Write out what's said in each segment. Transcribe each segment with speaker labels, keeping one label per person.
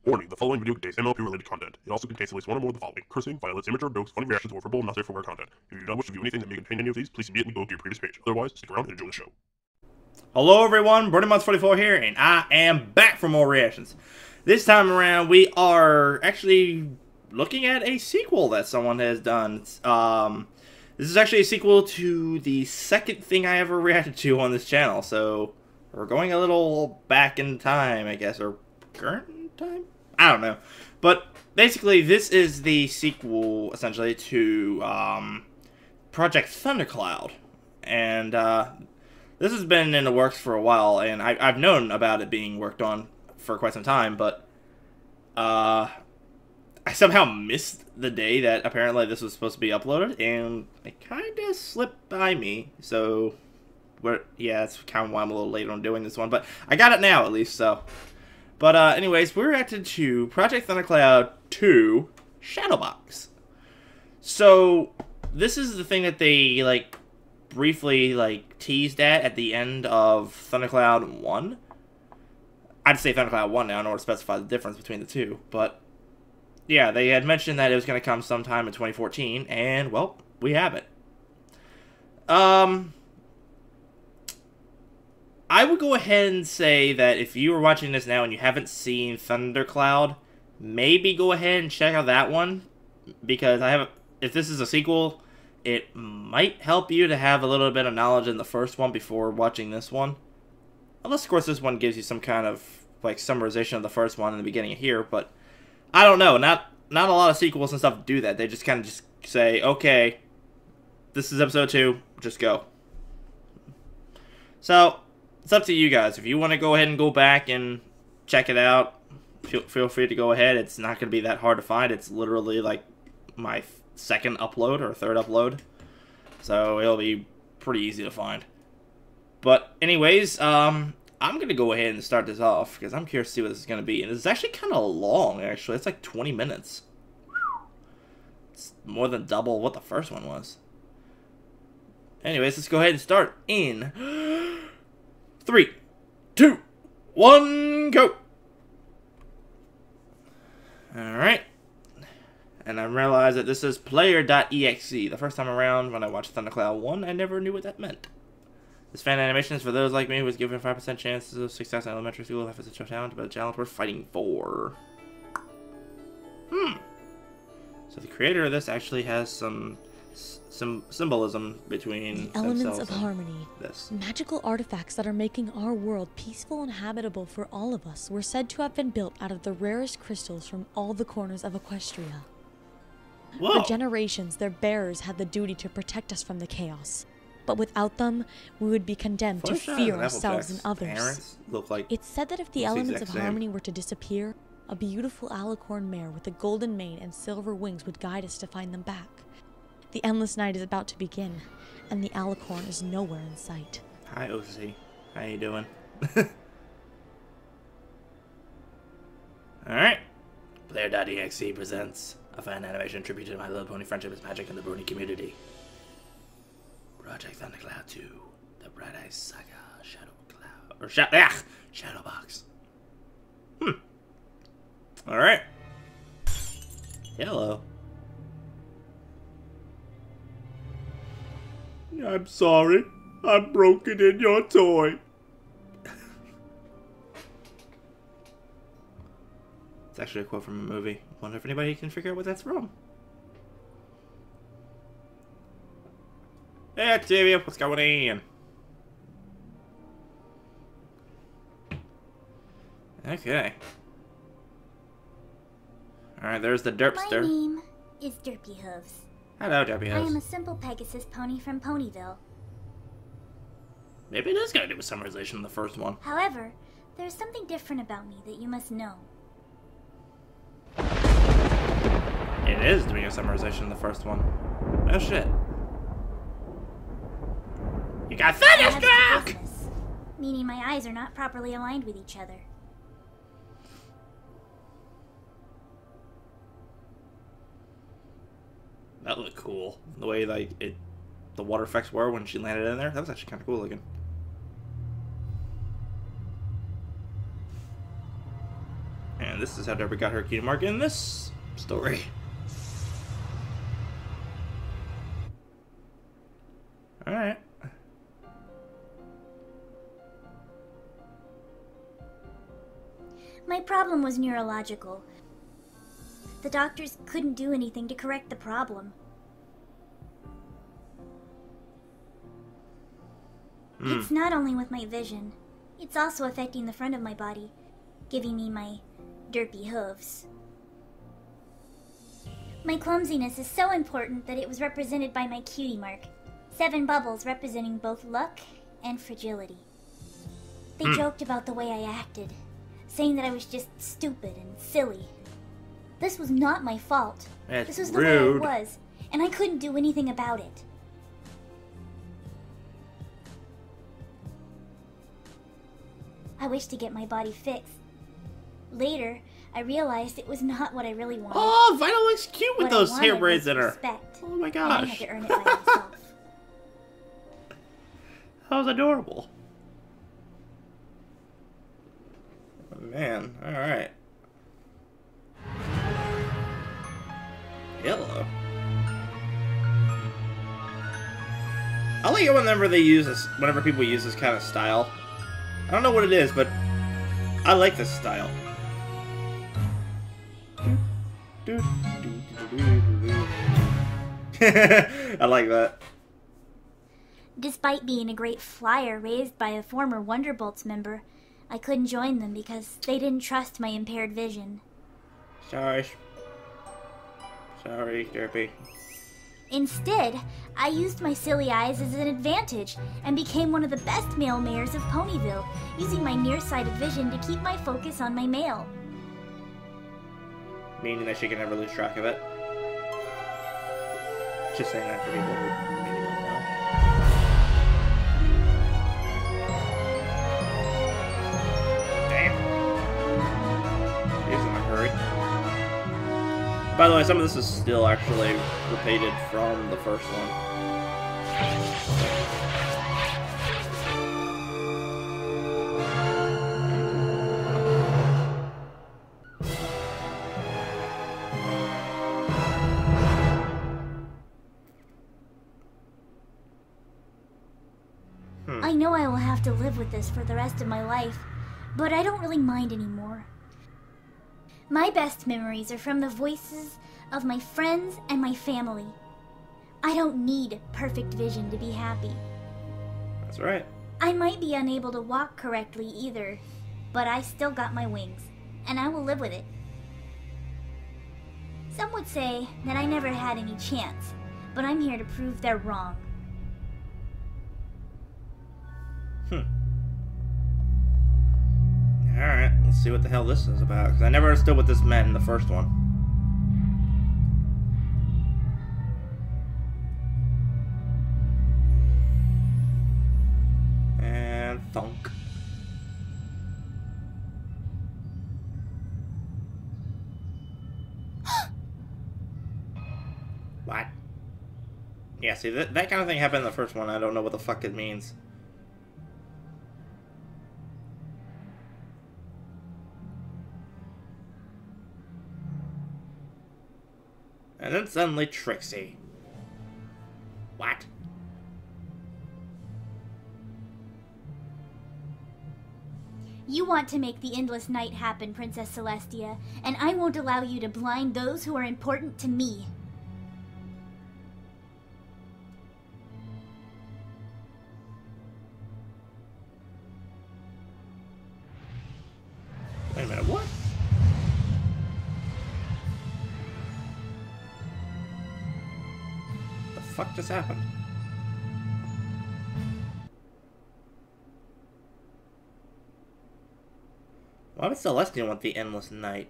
Speaker 1: Warning, the following video contains MLP-related content. It also contains at least one or more of the following: cursing, violence, immature jokes, funny reactions, or verbal not safe for work content. If you do not wish to view anything that may contain any of these, please immediately go to your previous page. Otherwise, stick around and enjoy the show.
Speaker 2: Hello everyone, Brony44 here, and I am back for more reactions. This time around, we are actually looking at a sequel that someone has done. This is actually a sequel to the second thing I ever reacted to on this channel, so we're going a little back in time, I guess, or current time? I don't know. But basically, this is the sequel, essentially, to Project Thundercloud. And this has been in the works for a while, and I've known about it being worked on for quite some time, but I somehow missed the day that apparently this was supposed to be uploaded, and it kind of slipped by me. So, yeah, that's kind of why I'm a little late on doing this one, but I got it now, at least, so. But anyways, we're reacting to Project Thundercloud 2 Shadowbox. So, this is the thing that they, like, briefly, like, teased at the end of Thundercloud 1. I'd say Thundercloud 1 now in order to specify the difference between the two, but yeah, they had mentioned that it was going to come sometime in 2014, and, well, we have it. I would go ahead and say that if you are watching this now and you haven't seen Thundercloud, maybe go ahead and check out that one, because if this is a sequel, it might help you to have a little bit of knowledge in the first one before watching this one. Unless, of course, this one gives you some kind of, like, summarization of the first one in the beginning of here, but I don't know. Not a lot of sequels and stuff do that. They just kind of just say, okay, this is episode 2, just go. So, it's up to you guys. If you want to go ahead and go back and check it out, feel free to go ahead. It's not going to be that hard to find. It's literally like my second upload or third upload. So it'll be pretty easy to find. But anyways, I'm going to go ahead and start this off because I'm curious to see what this is going to be. And it's actually kind of long, actually. It's like 20 minutes. It's more than double what the first one was. Anyways, let's go ahead and start in 3, 2, 1, go! Alright. And I realized that this is player.exe. The first time around when I watched Thundercloud 1, I never knew what that meant. This fan animation is for those like me who was given 5% chances of success in elementary school. Life is a talent, but a challenge worth fighting for. So the creator of this actually has some symbolism between
Speaker 3: the elements of
Speaker 2: and
Speaker 3: harmony.
Speaker 2: This.
Speaker 3: Magical artifacts that are making our world peaceful and habitable for all of us were said to have been built out of the rarest crystals from all the corners of Equestria.
Speaker 2: Whoa.
Speaker 3: For generations, their bearers had the duty to protect us from the chaos. But without them, we would be condemned to fear ourselves and others. It's said that if the elements of harmony were to disappear, a beautiful alicorn mare with a golden mane and silver wings would guide us to find them back. The endless night is about to begin, and the alicorn is nowhere in sight.
Speaker 2: Hi, OC. How you doing? Alright. Player.exe presents a fan animation tribute to My Little Pony Friendship is Magic in the Brony community. Project Thundercloud 2, The Bright Eyes Saga, Shadowbox. Alright. Hello. I'm sorry. I've broken in your toy. It's actually a quote from a movie. Wonder if anybody can figure out what that's from. Hey, Octavia, what's going on? Okay. Alright, there's the Derpster.
Speaker 4: My name is Derpy Hooves.
Speaker 2: Hello, Derpy Hooves.
Speaker 4: I am a simple Pegasus pony from Ponyville.
Speaker 2: Maybe it is going to do with summarization in the first one.
Speaker 4: However, there's something different about me that you must know.
Speaker 2: It is doing a summarization in the first one. Oh shit. You got Thunderstruck!
Speaker 4: Meaning my eyes are not properly aligned with each other.
Speaker 2: That looked cool. The way like the water effects were when she landed in there. That was actually kind of cool looking. this is how Derby got her cutie mark in this story. Alright.
Speaker 4: My problem was neurological. The doctors couldn't do anything to correct the problem. It's not only with my vision. It's also affecting the front of my body, giving me my derpy hooves. My clumsiness is so important that it was represented by my cutie mark. 7 bubbles representing both luck and fragility. They joked about the way I acted, saying that I was just stupid and silly. This was not my fault. This was the way it was, and I couldn't do anything about it. I wished to get my body fixed. Later, I realized it was not what I really wanted.
Speaker 2: Oh, Vital looks cute with those hair braids in her. Oh my gosh.
Speaker 4: And I had to earn it by myself.
Speaker 2: That was adorable. Oh, man, alright. Yellow. I like it whenever they use this, whenever people use this kind of style. I don't know what it is, but I like this style. I like that.
Speaker 4: Despite being a great flyer raised by a former Wonderbolts member, I couldn't join them because they didn't trust my impaired vision.
Speaker 2: Sorry, Derpy.
Speaker 4: Instead, I used my silly eyes as an advantage and became one of the best male mayors of Ponyville, using my nearsighted vision to keep my focus on my mail.
Speaker 2: Meaning that she can never lose track of it. Just saying that for people who maybe don't know. Damn. She's in a hurry. By the way, some of this is still actually repeated from the first one.
Speaker 4: I know I will have to live with this for the rest of my life, but I don't really mind anymore. My best memories are from the voices of my friends and my family. I don't need perfect vision to be happy.
Speaker 2: That's right.
Speaker 4: I might be unable to walk correctly either, but I still got my wings, and I will live with it. Some would say that I never had any chance, but I'm here to prove they're wrong.
Speaker 2: Alright, let's see what the hell this is about, because I never understood what this meant in the first one. And thunk. What? Yeah, see, that kind of thing happened in the first one. I don't know what the fuck it means. And then suddenly Trixie. What?
Speaker 4: You want to make the endless night happen, Princess Celestia, and I won't allow you to blind those who are important to me.
Speaker 2: Wait a minute, what? The fuck just happened? Why would Celestia want the endless night?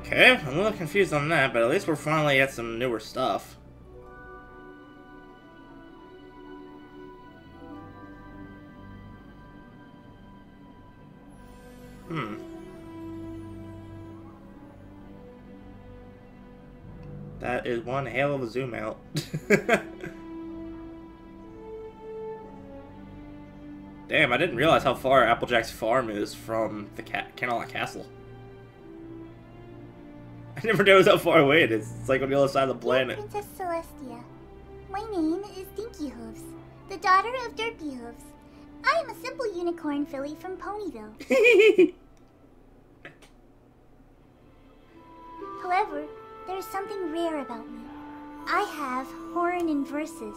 Speaker 2: Okay, I'm a little confused on that, but at least we're finally at some newer stuff. That is one hell of a zoom out. Damn, I didn't realize how far Applejack's farm is from the Camelot Castle. I never noticed how far away it is. It's like on the other side of the planet.
Speaker 4: Dear Princess Celestia, my name is Dinky Hooves, the daughter of Derpy Hooves. I am a simple unicorn filly from Ponyville. However, there is something rare about me. I have horn and verses.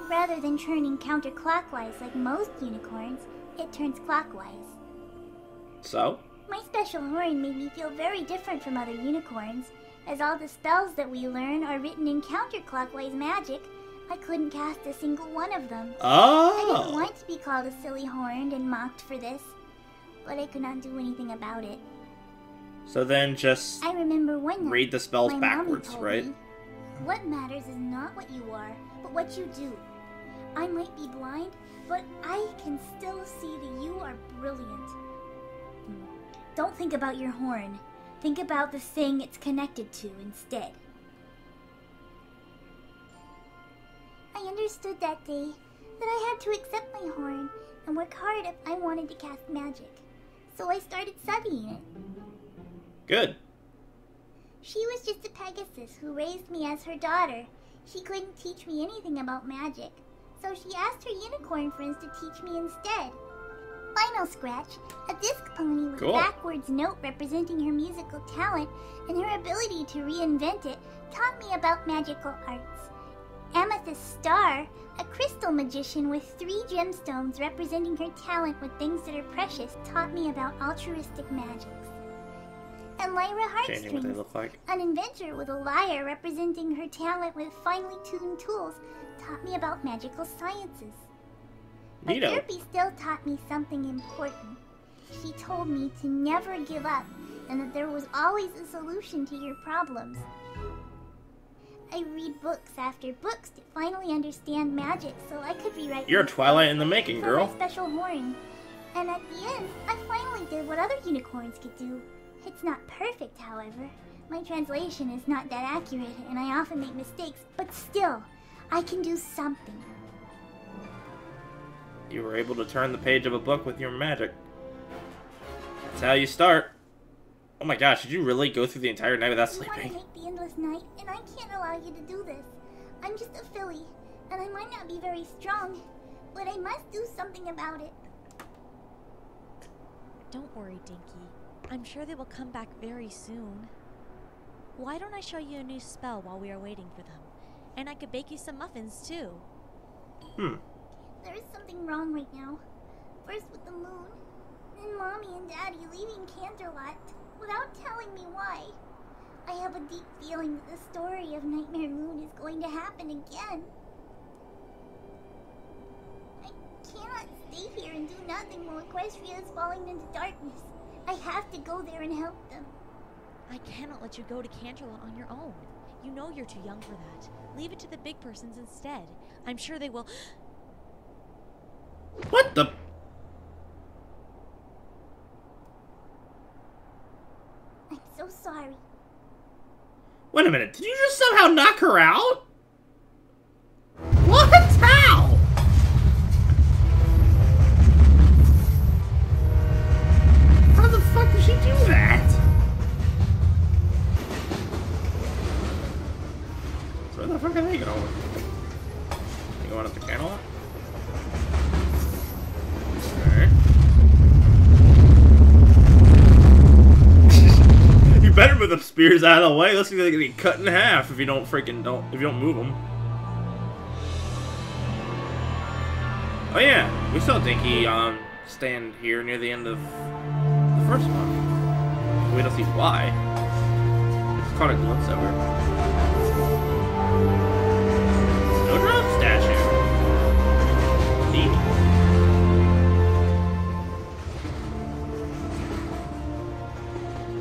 Speaker 4: Rather than turning counterclockwise like most unicorns, it turns clockwise.
Speaker 2: So?
Speaker 4: My special horn made me feel very different from other unicorns, as all the spells that we learn are written in counterclockwise magic. I couldn't cast a single one of them.
Speaker 2: Oh!
Speaker 4: I didn't want to be called a silly horn and mocked for this, but I could not do anything about it.
Speaker 2: So then just
Speaker 4: I remember one night,
Speaker 2: read the spells
Speaker 4: my
Speaker 2: backwards,
Speaker 4: mommy told
Speaker 2: right?
Speaker 4: me, what matters is not what you are, but what you do. I might be blind, but I can still see that you are brilliant. Don't think about your horn. Think about the thing it's connected to instead. I understood that day that I had to accept my horn and work hard if I wanted to cast magic. So I started studying it.
Speaker 2: Good.
Speaker 4: She was just a Pegasus who raised me as her daughter. She couldn't teach me anything about magic, so she asked her unicorn friends to teach me instead. Final Scratch, a disc pony with a backwards note representing her musical talent and her ability to reinvent it, taught me about magical arts. Amethyst Star, a crystal magician with 3 gemstones representing her talent with things that are precious, taught me about altruistic magics. And Lyra Heartstrings, an inventor with a lyre representing her talent with finely tuned tools, taught me about magical sciences. But Derpy still taught me something important. She told me to never give up, and that there was always a solution to your problems. I read books after books to finally understand magic so I could rewrite.
Speaker 2: You're a Twilight in the making, girl.
Speaker 4: My special horn. And at the end, I finally did what other unicorns could do. It's not perfect, however. My translation is not that accurate, and I often make mistakes, but still, I can do something.
Speaker 2: You were able to turn the page of a book with your magic. That's how you start. Oh my gosh, did you really go through the entire night without sleeping?
Speaker 4: I want to make the endless night, and I can't allow you to do this. I'm just a filly, and I might not be very strong, but I must do something about it.
Speaker 3: Don't worry, Dinky. I'm sure they will come back very soon. Why don't I show you a new spell while we are waiting for them? And I could bake you some muffins, too.
Speaker 4: There is something wrong right now. First with the moon, then Mommy and Daddy leaving Canterlot without telling me why. I have a deep feeling that the story of Nightmare Moon is going to happen again. I cannot stay here and do nothing while Equestria is falling into darkness. I have to go there and help them.
Speaker 3: I cannot let you go to Canterlot on your own. You know you're too young for that. Leave it to the big persons instead. I'm sure they will...
Speaker 2: What the...
Speaker 4: I'm so sorry.
Speaker 2: Wait a minute, did you just somehow knock her out? What? How? How the fuck did she do that? So where the fuck are they going? They going up the Canterlot? Alright. You better move the spears out of the way. Looks like they're gonna get cut in half if you don't move them. Oh yeah, we saw Dinky stand here near the end of the first one. We don't see why. Just caught a glimpse of her. Snowdrop statue. Neat.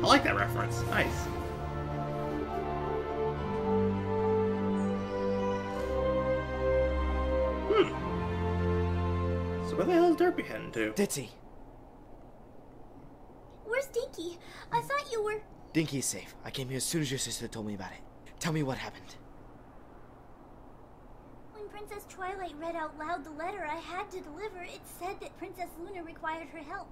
Speaker 2: I like that reference. Nice. So where the hell is Derpy heading to?
Speaker 5: Ditzy.
Speaker 4: Where's Dinky? I thought you were...
Speaker 5: Dinky's safe. I came here as soon as your sister told me about it. Tell me what happened.
Speaker 4: When Princess Twilight read out loud the letter I had to deliver, it said that Princess Luna required her help.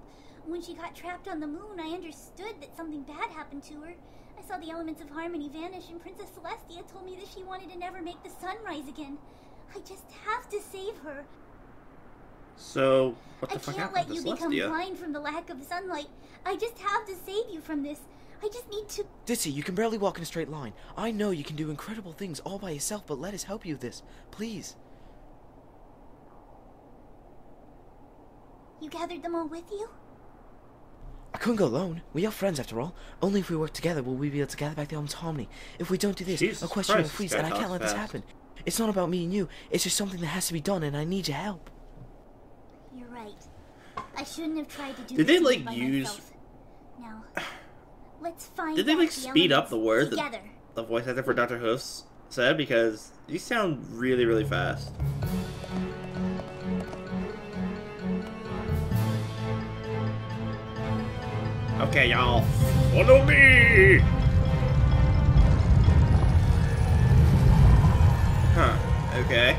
Speaker 4: When she got trapped on the moon, I understood that something bad happened to her. I saw the elements of harmony vanish, and Princess Celestia told me that she wanted to never make the sun rise again. I just have to save her.
Speaker 2: So, what the fuck
Speaker 4: happened to Celestia? I can't let you become blind from the lack of sunlight. I just have to save you from this. I just need to...
Speaker 5: Ditsy, you can barely walk in a straight line. I know you can do incredible things all by yourself, but let us help you with this. Please.
Speaker 4: You gathered them all with you?
Speaker 5: I couldn't go alone. We are friends after all. Only if we work together will we be able to gather back the elements of harmony. If we don't do this, I'll question will freeze, and I can't let this happen. It's not about me and you. It's just something that has to be done, and I need your help.
Speaker 4: You're right. I shouldn't have tried to do
Speaker 2: this. Did they, like,
Speaker 4: by
Speaker 2: use...
Speaker 4: myself. Now, let's find
Speaker 2: Did they, like, speed up the words
Speaker 4: that
Speaker 2: the voice actor for Dr. Hoofs said? Because these sound really, really fast. Okay, y'all. Follow me! Huh. Okay.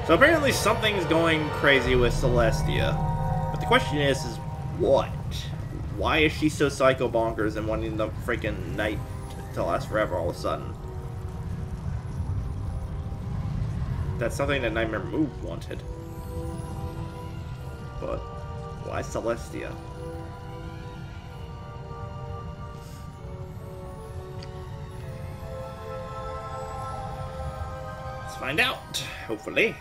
Speaker 2: So apparently something's going crazy with Celestia. But the question is what? Why is she so psycho bonkers and wanting the freaking night to last forever all of a sudden? That's something that Nightmare Move wanted. But why Celestia? Find out, hopefully.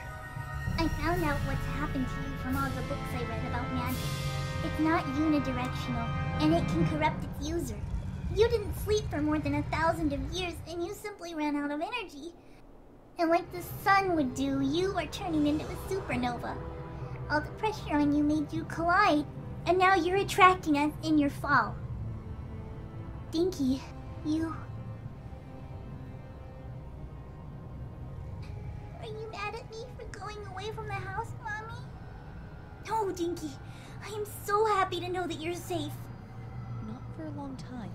Speaker 4: I found out what's happened to you from all the books I read about magic. It's not unidirectional, and it can corrupt its user. You didn't sleep for more than 1,000 of years, and you simply ran out of energy. And like the sun would do, you are turning into a supernova. All the pressure on you made you collide, and now you're attracting us in your fall. Dinky, you... Are you mad at me for going away from the house, Mommy? No, Dinky. I am so happy to know that you're safe.
Speaker 3: Not for a long time.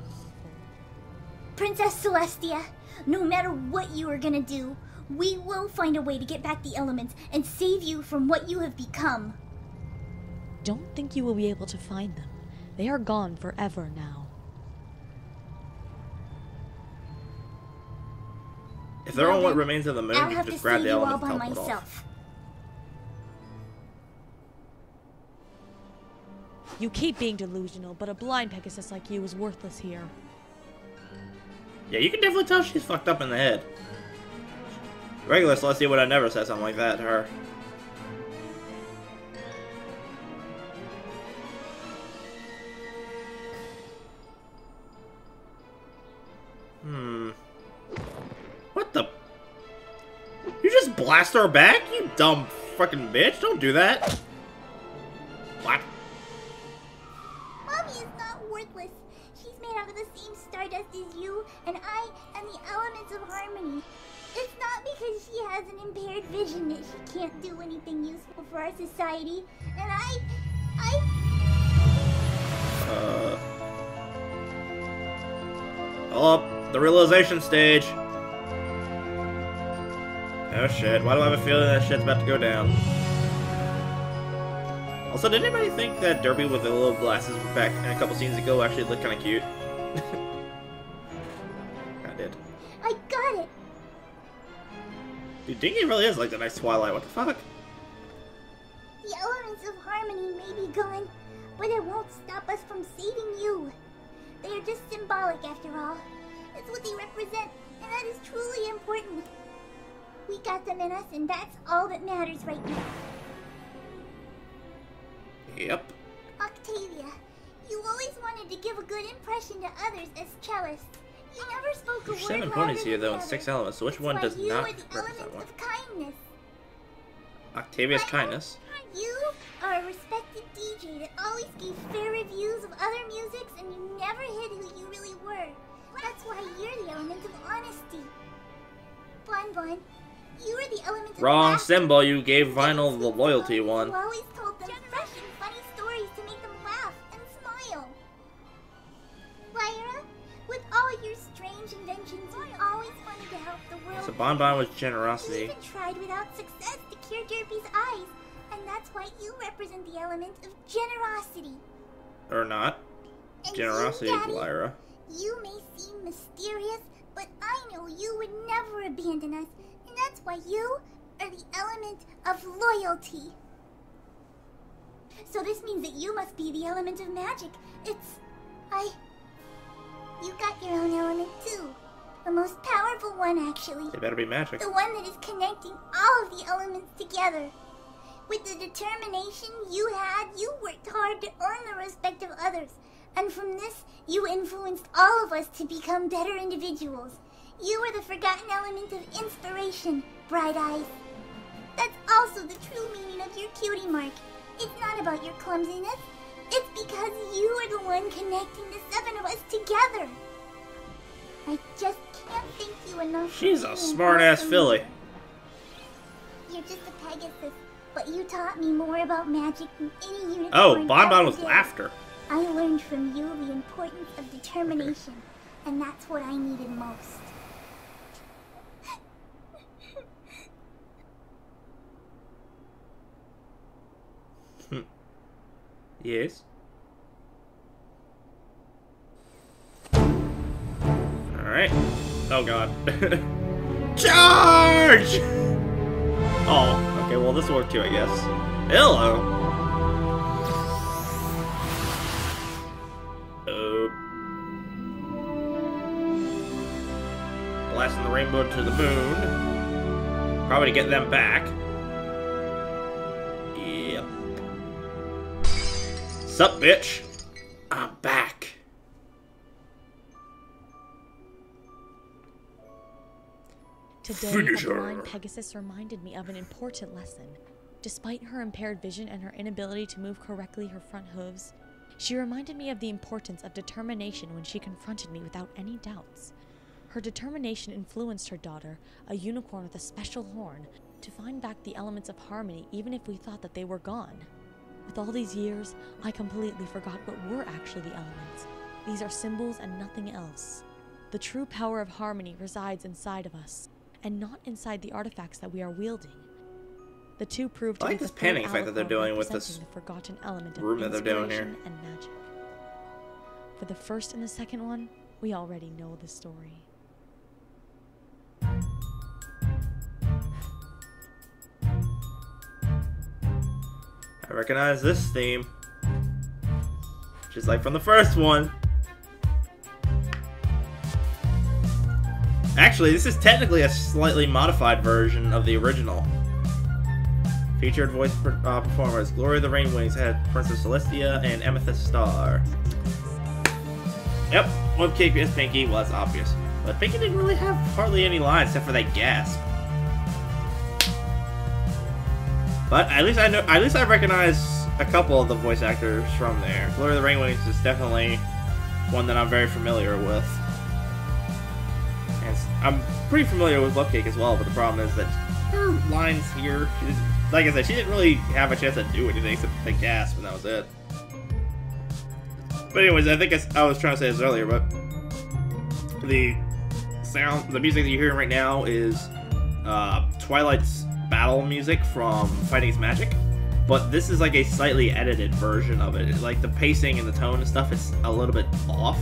Speaker 4: Princess Celestia, no matter what you are gonna do, we will find a way to get back the elements and save you from what you have become.
Speaker 3: Don't think you will be able to find them. They are gone forever now.
Speaker 2: If they're on what remains of the moon, you can just grab the elements and teleport off.
Speaker 3: You keep being delusional, but a blind Pegasus like you is worthless here.
Speaker 2: Yeah, you can definitely tell she's fucked up in the head. Regular Celestia would have never said something like that to her. What the? You just blast her back? You dumb fucking bitch. Don't do that. What?
Speaker 4: Mommy is not worthless. She's made out of the same stardust as you, and I am the elements of harmony. It's not because she has an impaired vision that she can't do anything useful for our society. And
Speaker 2: the realization stage. Oh shit, why do I have a feeling that shit's about to go down? Also, did anybody think that Derby with the little glasses back in a couple scenes ago actually looked kind of cute? I did.
Speaker 4: I got it!
Speaker 2: Dude, Dinky really is like the nice Twilight, what the fuck?
Speaker 4: The elements of harmony may be gone, but it won't stop us from saving you. They are just symbolic after all. It's what they represent, and that is truly important. We got them in us, and that's all that matters right now.
Speaker 2: Yep.
Speaker 4: Octavia, you always wanted to give a good impression to others as cellists. You never spoke a word.
Speaker 2: There's 7 ponies here, though, and 6 elements, so which one does not represent one?
Speaker 4: Of kindness.
Speaker 2: Octavia's kindness.
Speaker 4: You are a respected DJ that always gave fair reviews of other musics, and you never hid who you really were. That's why you're the element of honesty. Bon Bon, you are the element of
Speaker 2: Wrong
Speaker 4: laughter.
Speaker 2: symbol, you gave Vinyl the loyalty one.
Speaker 4: You always told them fresh and funny stories to make them laugh and smile. Lyra, with all your strange inventions, you always
Speaker 2: So Bonbon was generosity.
Speaker 4: He even tried without success to cure Derpy's eyes, and that's why you represent the element of generosity.
Speaker 2: Or not.
Speaker 4: And
Speaker 2: Generosity,
Speaker 4: you, Daddy,
Speaker 2: Lyra.
Speaker 4: You may seem mysterious, but I know you would never abandon us, and that's why you are the element of loyalty. So this means that you must be the element of magic. You got your own element too. The most powerful one, actually.
Speaker 2: It better be magic.
Speaker 4: The one that is connecting all of the elements together. With the determination you had, you worked hard to earn the respect of others. And from this, you influenced all of us to become better individuals. You were the forgotten element of inspiration, Bright Eyes. That's also the true meaning of your cutie mark. It's not about your clumsiness. It's because you are the one connecting the 7 of us together. I just can't thank you enough.
Speaker 2: She's a smart-ass filly.
Speaker 4: You're just a Pegasus, but you taught me more about magic than any unicorn.
Speaker 2: Oh, Bonbon with laughter.
Speaker 4: I learned from you the importance of determination, and that's what I needed most.
Speaker 2: Yes. Alright. Oh god. Charge! Oh, okay, well this will work too, I guess. Hello! Blasting the rainbow to the moon. Probably to get them back. Yep. Sup, bitch? I'm back.
Speaker 3: Today, a blind Pegasus reminded me of an important lesson. Despite her impaired vision and her inability to move correctly her front hooves, she reminded me of the importance of determination when she confronted me without any doubts. Her determination influenced her daughter, a unicorn with a special horn, to find back the elements of harmony even if we thought that they were gone. With all these years, I completely forgot what were actually the elements. These are symbols and nothing else. The true power of harmony resides inside of us, and not inside the artifacts that we are wielding. The two prove to be
Speaker 2: this panning effect that they're doing with this
Speaker 3: the forgotten element of
Speaker 2: room that they're doing here.
Speaker 3: And magic. For the first and the second one, we already know the story.
Speaker 2: I recognize this theme. Just like from the first one. Actually, this is technically a slightly modified version of the original. Featured voice performers Gloria the Rainwings had Princess Celestia and Amethyst Star. Yep, one kick is Pinky was obvious. But Pinky didn't really have hardly any lines except for that gasp. But at least I recognize a couple of the voice actors from there. Gloria the Rainwings is definitely one that I'm very familiar with. And I'm pretty familiar with Lupcake as well, but the problem is that her lines here, like I said, she didn't really have a chance to do anything except the gasp, and that was it. But anyways, I think I was trying to say this earlier, but the music that you're hearing right now is Twilight's battle music from Fighting's Magic, but this is like a slightly edited version of it. Like the pacing and the tone and stuff is a little bit off.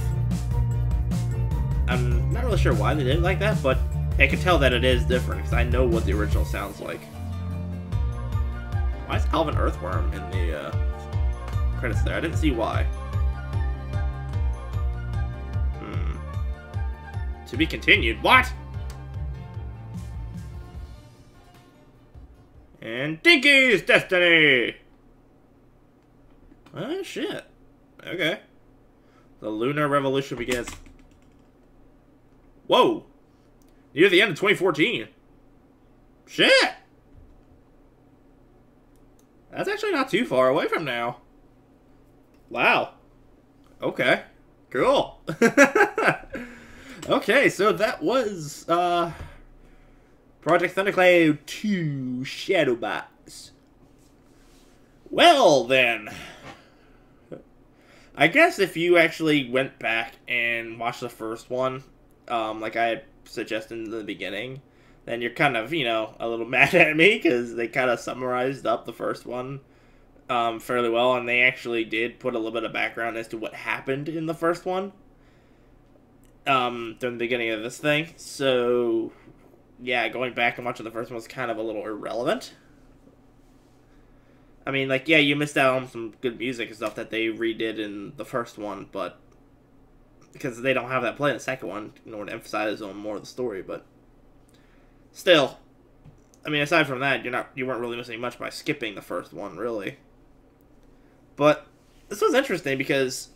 Speaker 2: I'm not really sure why they did it like that, but I can tell that it is different because I know what the original sounds like. Why is Alvin Earthworm in the credits there? I didn't see why. To be continued. What? And Dinky's Destiny! Oh, shit. Okay. The Lunar Revolution begins. Whoa! Near the end of 2014. Shit! That's actually not too far away from now. Wow. Okay. Cool. Okay, so that was, Project Thundercloud 2 Shadowbox. Well, then. I guess if you actually went back and watched the first one, like I had suggested in the beginning, then you're kind of, a little mad at me, because they kind of summarized up the first one fairly well, and they actually did put a little bit of background as to what happened in the first one during the beginning of this thing. So, yeah, going back and watching the first one was kind of a little irrelevant. I mean, like, yeah, you missed out on some good music and stuff that they redid in the first one, but because they don't have that play in the second one in order to emphasize on more of the story, but still, I mean, aside from that, you weren't really missing much by skipping the first one, really. But this was interesting because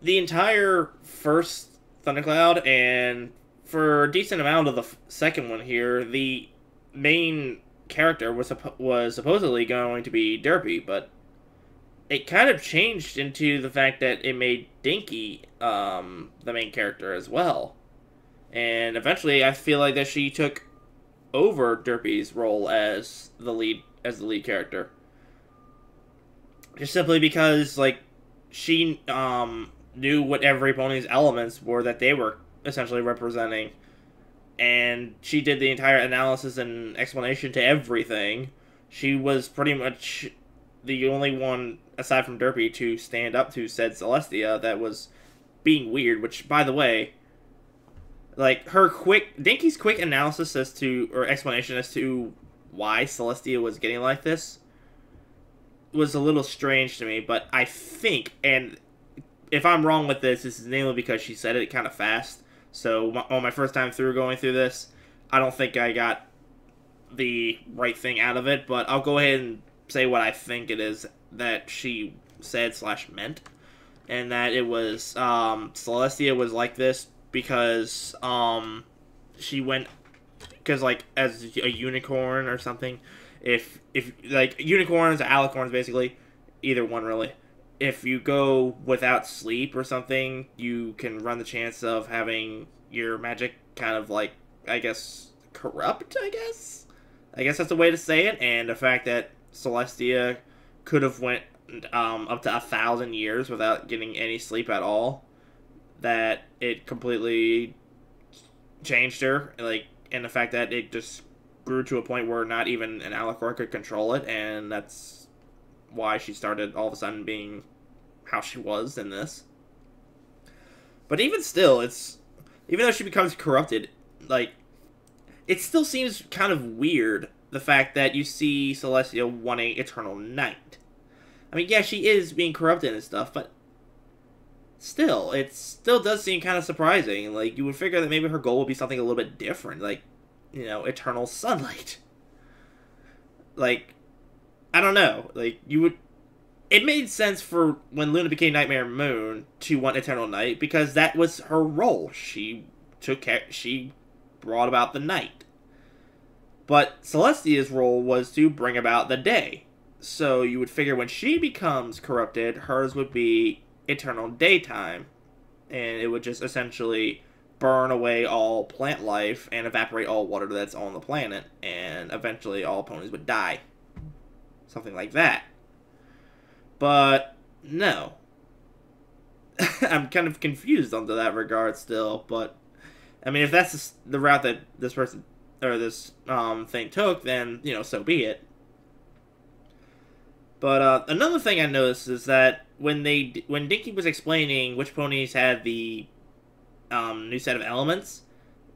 Speaker 2: the entire first Thundercloud, and for a decent amount of the second one here, the main character was supposedly going to be Derpy, but it kind of changed into the fact that it made Dinky the main character as well. And eventually, I feel like that she took over Derpy's role as the lead character. Just simply because, like, she knew what every pony's elements were that they were essentially representing. And she did the entire analysis and explanation to everything. She was pretty much the only one, aside from Derpy, to stand up to said Celestia that was being weird, which, by the way, like, Dinky's quick analysis or explanation as to why Celestia was getting like this was a little strange to me, but I think, and if I'm wrong with this is mainly because she said it kind of fast. So, on my first time going through this, I don't think I got the right thing out of it, but I'll go ahead and say what I think it is that she said / meant. And that it was, Celestia was like this because, she went, because, like, as a unicorn or something, if like, unicorns or alicorns, basically, either one, really. If you go without sleep or something, you can run the chance of having your magic kind of, like, I guess, corrupt, I guess that's the way to say it. And the fact that Celestia could have went up to 1,000 years without getting any sleep at all, that it completely changed her, like, and the fact that it just grew to a point where not even an Alicor could control it, and that's why she started all of a sudden being how she was in this. But even still, even though she becomes corrupted, like, it still seems kind of weird, the fact that you see Celestia wanting eternal night. I mean, yeah, she is being corrupted and stuff, but still, it still does seem kind of surprising. Like, you would figure that maybe her goal would be something a little bit different, like, eternal sunlight. Like, I don't know. Like, it made sense for when Luna became Nightmare Moon to want eternal night, because that was her role. She brought about the night. But Celestia's role was to bring about the day. So you would figure when she becomes corrupted, hers would be eternal daytime. And it would just essentially burn away all plant life and evaporate all water that's on the planet. And eventually all ponies would die. Something like that. But no. I'm kind of confused onto that regard still, but I mean, if that's the route that this person or this thing took, then so be it. But another thing I noticed is that when Dinky was explaining which ponies had the new set of elements,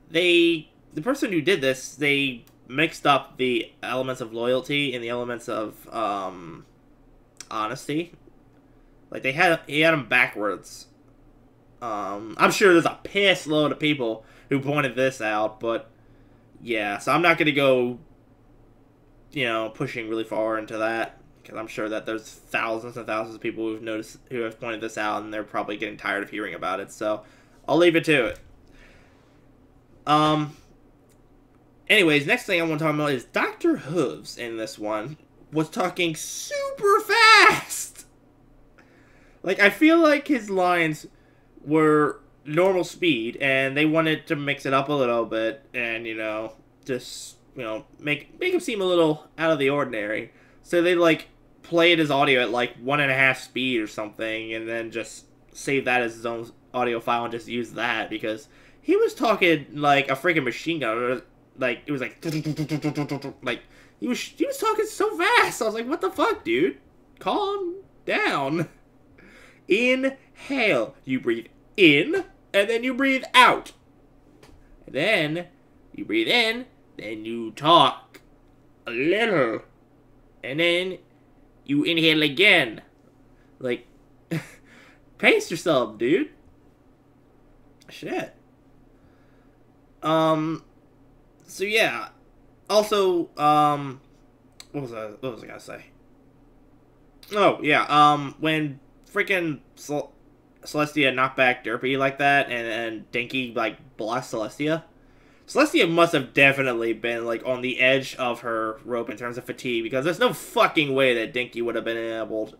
Speaker 2: the person who did this, they mixed up the elements of loyalty and the elements of honesty. Like, he had them backwards. I'm sure there's a piss load of people who pointed this out, but yeah, so I'm not going to go, pushing really far into that, because I'm sure that there's thousands and thousands of people who have pointed this out, and they're probably getting tired of hearing about it, so I'll leave it to it. Anyways, next thing I want to talk about is Dr. Hooves in this one was talking super fast! Like, I feel like his lines were normal speed, and they wanted to mix it up a little bit, and, just, make him seem a little out of the ordinary. So they, like, played his audio at, like, 1.5 speed or something, and then just save that as his own audio file and just use that, because he was talking like a freaking machine gun. like, it was like, like, he was talking so fast. I was like, what the fuck, dude? Calm down. Inhale. You breathe in, and then you breathe out. And then you breathe in, then you talk a little. And then you inhale again. Like, pace yourself, dude. Shit. So yeah. Also, what was I gonna say? Oh, yeah, when freaking Celestia knocked back Derpy like that, and Dinky, like, blocked Celestia. Celestia must have definitely been, like, on the edge of her rope in terms of fatigue, because there's no fucking way that Dinky would have been able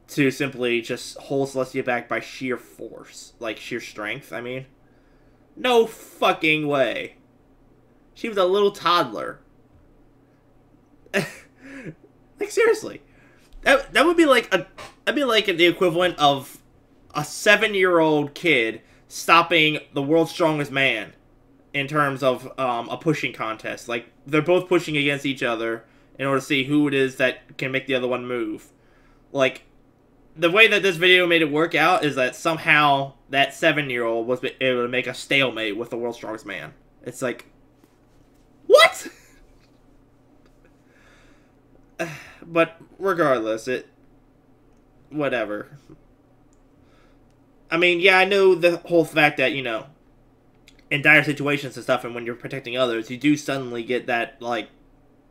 Speaker 2: to simply just hold Celestia back by sheer force. Like, sheer strength, I mean. No fucking way. She was a little toddler. Like, seriously. That would be like that'd be like the equivalent of a 7-year-old kid stopping the world's strongest man in terms of a pushing contest. Like, they're both pushing against each other in order to see who it is that can make the other one move. Like, the way that this video made it work out is that somehow that 7-year-old was able to make a stalemate with the world's strongest man. It's like, what? But regardless, whatever. I mean, yeah, I know the whole fact that, you know, in dire situations and stuff, and when you're protecting others, you do suddenly get that, like,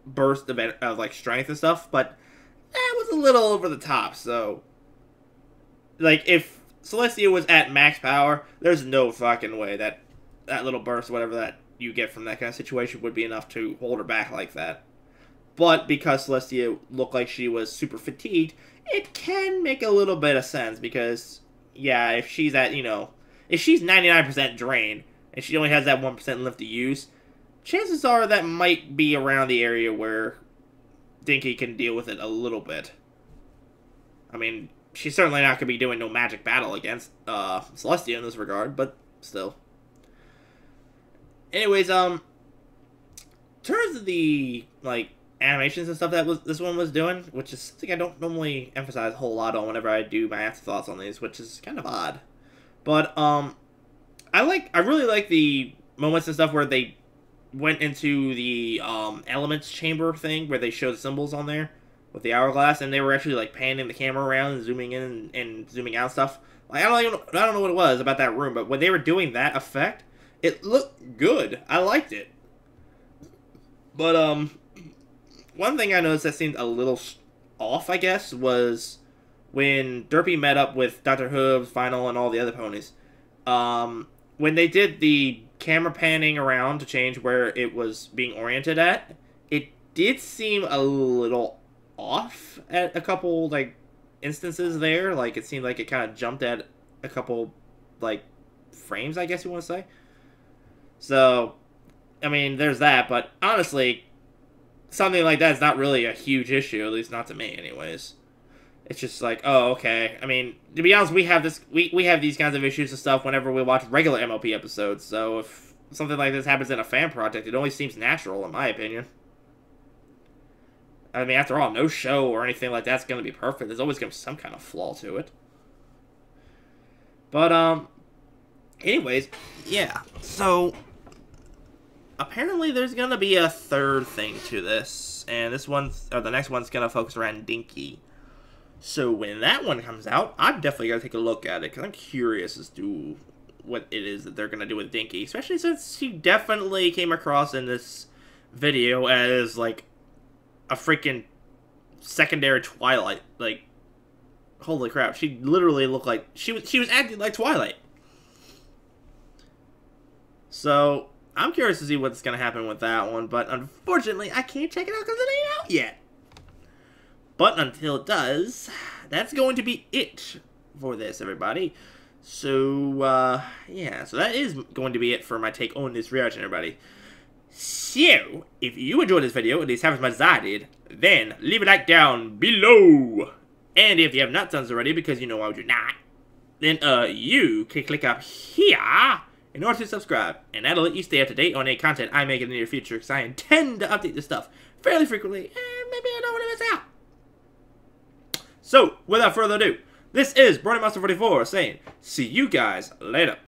Speaker 2: burst of like, strength and stuff, but that was a little over the top, so... Like, if Celestia was at max power, there's no fucking way that little burst, whatever that you get from that kind of situation, would be enough to hold her back like that. But because Celestia looked like she was super fatigued, it can make a little bit of sense, because, yeah, if she's at, you know, if she's 99% drained, and she only has that 1% left to use, chances are that might be around the area where Dinky can deal with it a little bit. I mean, she's certainly not going to be doing no magic battle against Celestia in this regard, but still. Anyways, in terms of the, like, animations and stuff that this one was doing, which is something I don't normally emphasize a whole lot on whenever I do my afterthoughts on these, which is kind of odd. But, I really like the moments and stuff where they went into the, elements chamber thing, where they showed the symbols on there with the hourglass, and they were actually, like, panning the camera around and zooming in and zooming out stuff. Like, I don't know what it was about that room, but when they were doing that effect, it looked good. I liked it. But, one thing I noticed that seemed a little off, I guess, was when Derpy met up with Dr. Hooves, Final, and all the other ponies. When they did the camera panning around to change where it was being oriented at, it did seem a little off at a couple, like, instances there. Like, it seemed like it kind of jumped at a couple, like, frames, I guess you want to say. So, I mean, there's that, but honestly, something like that is not really a huge issue, at least not to me, anyways. It's just like, oh, okay. I mean, to be honest, we have these kinds of issues and stuff whenever we watch regular MLP episodes, so if something like this happens in a fan project, it only seems natural, in my opinion. I mean, after all, no show or anything like that's going to be perfect. There's always going to be some kind of flaw to it. But, anyways, yeah. So, apparently there's going to be a third thing to this. And the next one's going to focus around Dinky. So, when that one comes out, I'm definitely going to take a look at it, because I'm curious as to what it is that they're going to do with Dinky. Especially since she definitely came across in this video as, like, a freaking secondary Twilight. Like, holy crap, she literally looked like she was acting like Twilight. So I'm curious to see what's gonna happen with that one, but unfortunately I can't check it out because it ain't out yet. But until it does, that's going to be it for this, everybody. So yeah, so that is going to be it for my take on this reaction, everybody. So, if you enjoyed this video, at least half as much as I did, then leave a like down below. And if you have not done so already, because you know why would you not, then you can click up here in order to subscribe, and that'll let you stay up to date on any content I make in the near future, because I intend to update this stuff fairly frequently, and maybe I don't want to miss out. So, without further ado, this is Brony Monster 44 saying, see you guys later.